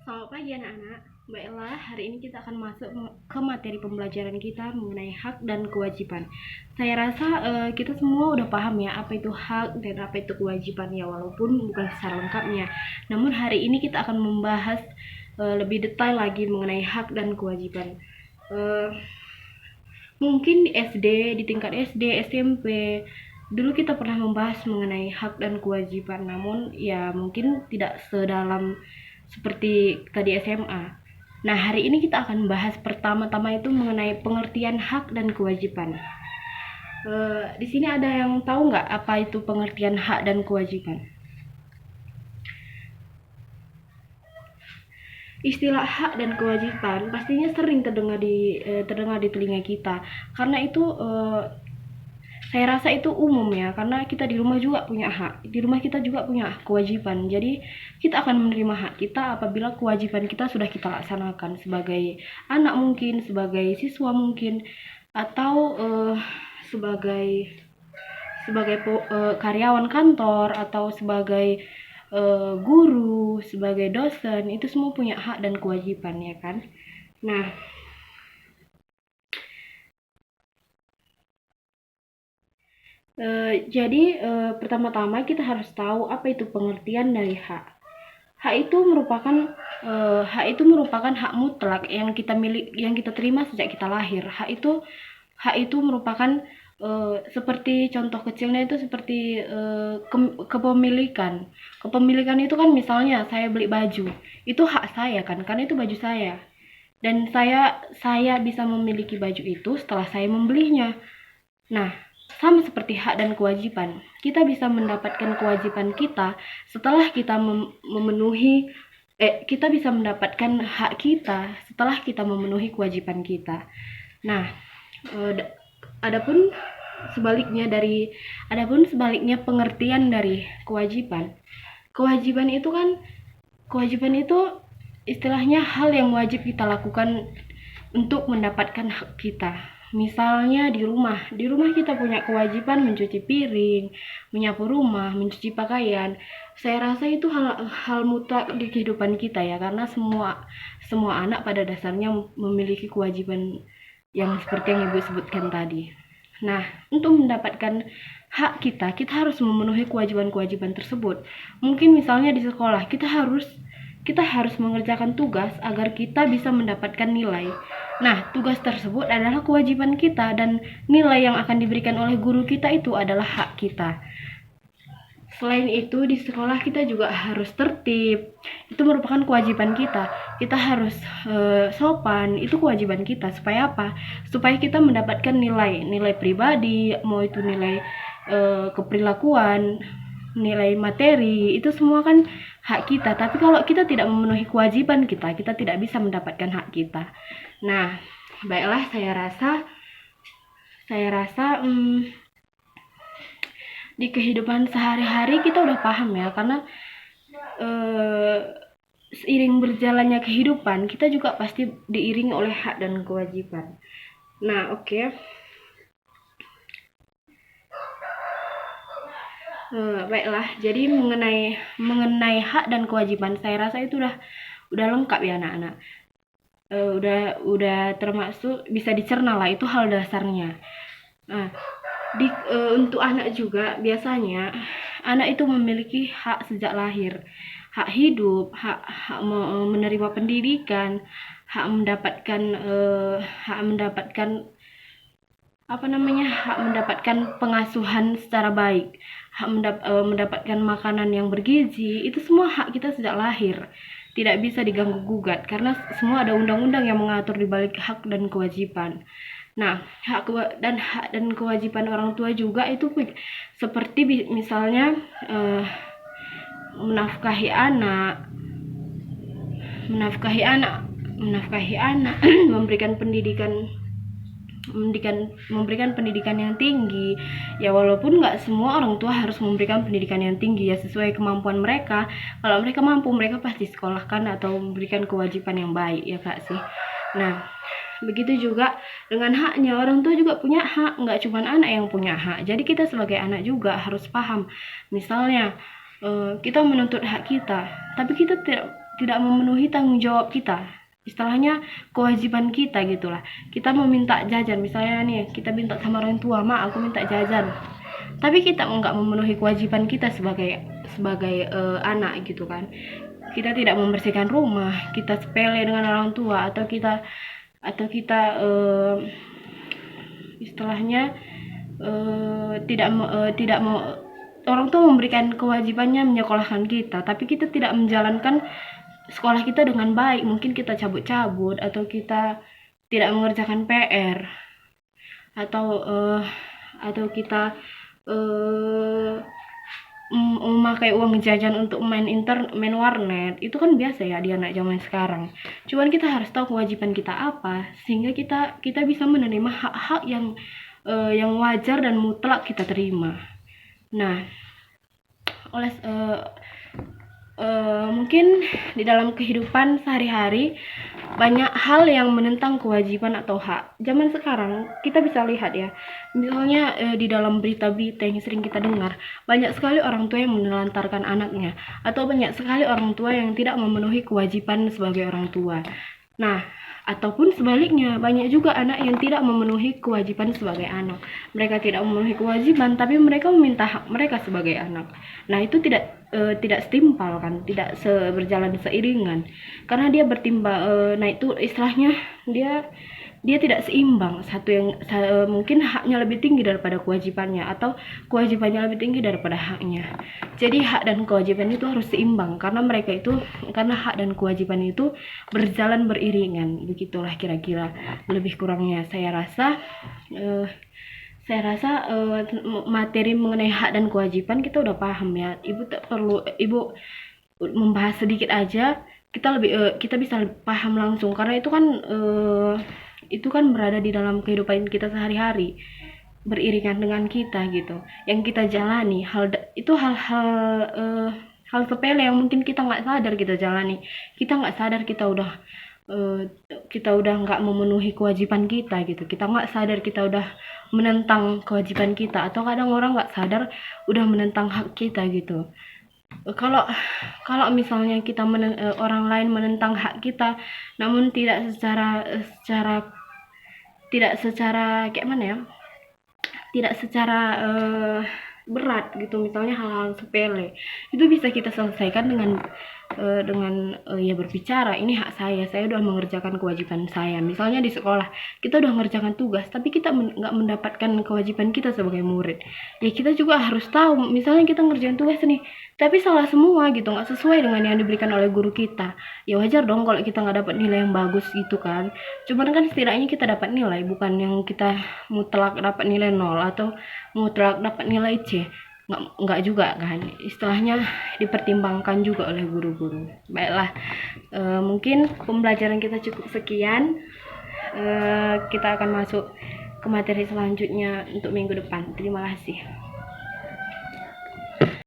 Selamat pagi anak-anak. Baiklah, hari ini kita akan masuk ke materi pembelajaran kita mengenai hak dan kewajiban. Saya rasa kita semua udah paham ya apa itu hak dan apa itu kewajiban ya, walaupun bukan secara lengkapnya. Namun hari ini kita akan membahas lebih detail lagi mengenai hak dan kewajiban. Eh, Mungkin di SD, di tingkat SD, SMP, dulu kita pernah membahas mengenai hak dan kewajiban, namun ya mungkin tidak sedalam seperti tadi SMA. Nah, hari ini kita akan bahas pertama-tama itu mengenai pengertian hak dan kewajiban. Di sini ada yang tahu nggak apa itu pengertian hak dan kewajiban? Istilah hak dan kewajiban pastinya sering terdengar di telinga kita, karena itu saya rasa itu umum ya, karena kita di rumah juga punya hak, di rumah kita juga punya kewajiban. Jadi kita akan menerima hak kita apabila kewajiban kita sudah kita laksanakan sebagai anak mungkin, sebagai siswa mungkin, atau sebagai karyawan kantor, atau sebagai guru, sebagai dosen. Itu semua punya hak dan kewajiban ya kan. Nah, pertama-tama kita harus tahu apa itu pengertian dari hak. Hak itu merupakan hak mutlak yang kita terima sejak kita lahir. Hak itu merupakan seperti contoh kecilnya itu seperti kepemilikan. Kepemilikan itu kan misalnya saya beli baju, itu hak saya kan, karena itu baju saya. Dan saya bisa memiliki baju itu setelah saya membelinya. Nah, sama seperti hak dan kewajiban. Kita bisa mendapatkan kewajiban kita setelah kita bisa mendapatkan hak kita setelah kita memenuhi kewajiban kita. Nah, adapun sebaliknya pengertian dari kewajiban. Kewajiban itu istilahnya hal yang wajib kita lakukan untuk mendapatkan hak kita. Misalnya di rumah kita punya kewajiban mencuci piring, menyapu rumah, mencuci pakaian. Saya rasa itu hal mutlak di kehidupan kita ya, karena semua anak pada dasarnya memiliki kewajiban yang seperti yang Ibu sebutkan tadi. Nah, untuk mendapatkan hak kita harus memenuhi kewajiban-kewajiban tersebut. Mungkin misalnya di sekolah kita harus mengerjakan tugas agar kita bisa mendapatkan nilai. Nah, tugas tersebut adalah kewajiban kita, dan nilai yang akan diberikan oleh guru kita itu adalah hak kita. Selain itu, di sekolah kita juga harus tertib. Itu merupakan kewajiban kita. Kita harus sopan. Itu kewajiban kita. Supaya apa? Supaya kita mendapatkan nilai pribadi, mau itu nilai keperilakuan, nilai materi, itu semua kan hak kita. Tapi kalau kita tidak memenuhi kewajiban kita tidak bisa mendapatkan hak kita. Nah, baiklah, saya rasa di kehidupan sehari-hari kita udah paham ya, karena seiring berjalannya kehidupan kita juga pasti diiringi oleh hak dan kewajiban. Nah, oke. Baiklah, jadi mengenai hak dan kewajiban, saya rasa itu udah lengkap ya anak-anak. Udah termasuk bisa dicerna lah, itu hal dasarnya. Nah, untuk anak juga biasanya anak itu memiliki hak sejak lahir, hak hidup, hak menerima pendidikan, hak mendapatkan hak mendapatkan pengasuhan secara baik, hak mendapatkan makanan yang bergizi. Itu semua hak kita sejak lahir, tidak bisa diganggu gugat karena semua ada undang-undang yang mengatur di balik hak dan kewajiban. Nah, hak dan kewajiban orang tua juga itu seperti misalnya menafkahi anak, memberikan pendidikan yang tinggi ya. Walaupun nggak semua orang tua harus memberikan pendidikan yang tinggi ya, sesuai kemampuan mereka. Kalau mereka mampu, mereka pasti sekolahkan atau memberikan kewajiban yang baik ya kak sih. Nah, begitu juga dengan haknya, orang tua juga punya hak, nggak cuma anak yang punya hak. Jadi kita sebagai anak juga harus paham. Misalnya kita menuntut hak kita, tapi kita tidak memenuhi tanggung jawab kita, istilahnya kewajiban kita gitulah. Kita meminta jajan, misalnya nih kita minta sama orang tua, "Ma, aku minta jajan," tapi kita nggak memenuhi kewajiban kita sebagai anak gitu kan. Kita tidak membersihkan rumah, kita sepele dengan orang tua, atau kita istilahnya tidak mau, orang tua memberikan kewajibannya menyekolahkan kita, tapi kita tidak menjalankan sekolah kita dengan baik. Mungkin kita cabut-cabut, atau kita tidak mengerjakan PR, atau kita memakai uang jajan untuk main warnet. Itu kan biasa ya di anak zaman sekarang. Cuman kita harus tahu kewajiban kita apa, sehingga kita bisa menerima hak-hak yang wajar dan mutlak kita terima. Nah, mungkin di dalam kehidupan sehari-hari banyak hal yang menentang kewajiban atau hak. Zaman sekarang kita bisa lihat ya, misalnya di dalam berita-berita yang sering kita dengar, banyak sekali orang tua yang menelantarkan anaknya, atau banyak sekali orang tua yang tidak memenuhi kewajiban sebagai orang tua. Nah, ataupun sebaliknya, banyak juga anak yang tidak memenuhi kewajiban sebagai anak. Mereka tidak memenuhi kewajiban, tapi mereka meminta hak mereka sebagai anak. Nah, itu tidak setimpal kan, tidak berjalan seiringan, karena dia bertimbang. Nah, itu istilahnya dia tidak seimbang. Mungkin haknya lebih tinggi daripada kewajibannya, atau kewajibannya lebih tinggi daripada haknya. Jadi hak dan kewajiban itu harus seimbang, karena hak dan kewajiban itu berjalan beriringan. Begitulah kira-kira lebih kurangnya. Saya rasa materi mengenai hak dan kewajiban kita udah paham ya. Ibu tak perlu ibu membahas sedikit aja, kita bisa paham langsung, karena itu kan berada di dalam kehidupan kita sehari-hari, beriringan dengan kita gitu, yang kita jalani. Hal sepele yang mungkin kita nggak sadar kita jalani. Kita nggak sadar kita udah nggak memenuhi kewajiban kita gitu. Kita nggak sadar kita udah menentang kewajiban kita, atau kadang orang nggak sadar udah menentang hak kita gitu. Kalau misalnya orang lain menentang hak kita, namun tidak secara kayak mana ya, tidak secara berat gitu, misalnya hal-hal sepele, itu bisa kita selesaikan dengan ya berbicara, "Ini hak saya udah mengerjakan kewajiban saya." Misalnya di sekolah kita udah mengerjakan tugas, tapi kita nggak mendapatkan kewajiban kita sebagai murid, ya kita juga harus tahu. Misalnya kita ngerjain tugas nih, tapi salah semua gitu, nggak sesuai dengan yang diberikan oleh guru kita, ya wajar dong kalau kita nggak dapat nilai yang bagus gitu kan. Cuman kan setidaknya kita dapat nilai, bukan yang kita mutlak dapat nilai 0 atau mutlak dapat nilai C. Nggak juga kan, istilahnya dipertimbangkan juga oleh guru-guru. Baiklah, mungkin pembelajaran kita cukup sekian. Kita akan masuk ke materi selanjutnya untuk minggu depan. Terima kasih.